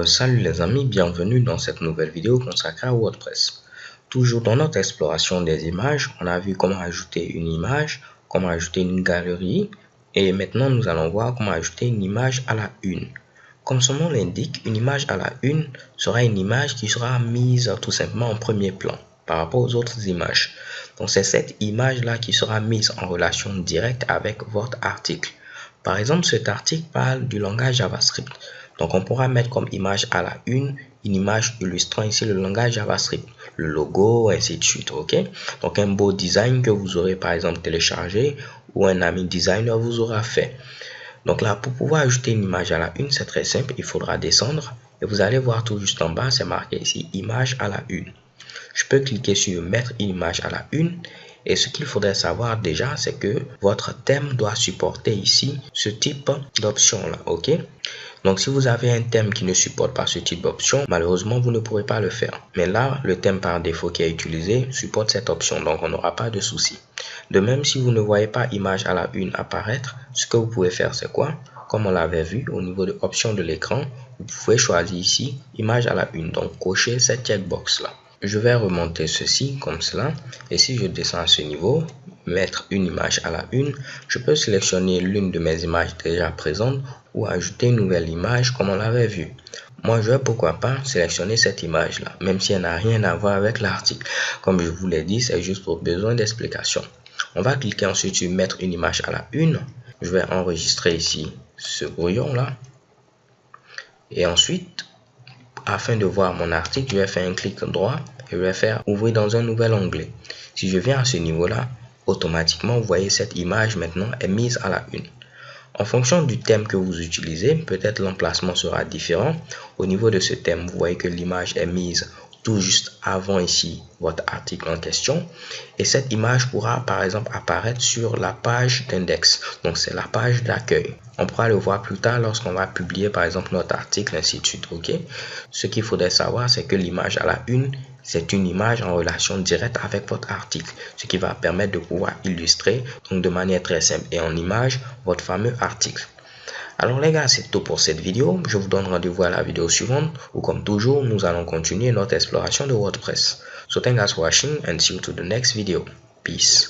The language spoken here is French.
Salut les amis, bienvenue dans cette nouvelle vidéo consacrée à WordPress. Toujours dans notre exploration des images, on a vu comment ajouter une image, comment ajouter une galerie, et maintenant nous allons voir comment ajouter une image à la une. Comme son nom l'indique, une image à la une sera une image qui sera mise tout simplement en premier plan par rapport aux autres images. Donc c'est cette image-là qui sera mise en relation directe avec votre article. Par exemple, cet article parle du langage JavaScript. Donc, on pourra mettre comme image à la une image illustrant ici le langage JavaScript, le logo, ainsi de suite. Ok? Donc, un beau design que vous aurez par exemple téléchargé ou un ami designer vous aura fait. Donc là, pour pouvoir ajouter une image à la une, c'est très simple. Il faudra descendre et vous allez voir tout juste en bas, c'est marqué ici image à la une. Je peux cliquer sur mettre une image à la une. Et ce qu'il faudrait savoir déjà, c'est que votre thème doit supporter ici ce type d'option là, ok? Donc si vous avez un thème qui ne supporte pas ce type d'option, malheureusement vous ne pourrez pas le faire. Mais là, le thème par défaut qui est utilisé supporte cette option, donc on n'aura pas de souci. De même, si vous ne voyez pas image à la une apparaître, ce que vous pouvez faire c'est quoi? Comme on l'avait vu au niveau de options de l'écran, vous pouvez choisir ici image à la une, donc cocher cette checkbox là. Je vais remonter ceci comme cela et si je descends à ce niveau, mettre une image à la une, je peux sélectionner l'une de mes images déjà présentes ou ajouter une nouvelle image comme on l'avait vu. Moi, je vais pourquoi pas sélectionner cette image là, même si elle n'a rien à voir avec l'article. Comme je vous l'ai dit, c'est juste pour besoin d'explication. On va cliquer ensuite sur mettre une image à la une. Je vais enregistrer ici ce brouillon là et ensuite, afin de voir mon article, je vais faire un clic droit et je vais faire ouvrir dans un nouvel onglet. Si je viens à ce niveau-là, automatiquement, vous voyez cette image maintenant est mise à la une. En fonction du thème que vous utilisez, peut-être l'emplacement sera différent. Au niveau de ce thème, vous voyez que l'image est mise tout juste avant ici votre article en question. Et cette image pourra par exemple apparaître sur la page d'index. Donc c'est la page d'accueil. On pourra le voir plus tard lorsqu'on va publier par exemple notre article, ainsi de suite. Ok? Ce qu'il faudrait savoir, c'est que l'image à la une, c'est une image en relation directe avec votre article, ce qui va permettre de pouvoir illustrer donc de manière très simple et en image votre fameux article. Alors les gars, c'est tout pour cette vidéo. Je vous donne rendez-vous à la vidéo suivante où comme toujours, nous allons continuer notre exploration de WordPress. So thanks for watching and see you to the next video. Peace.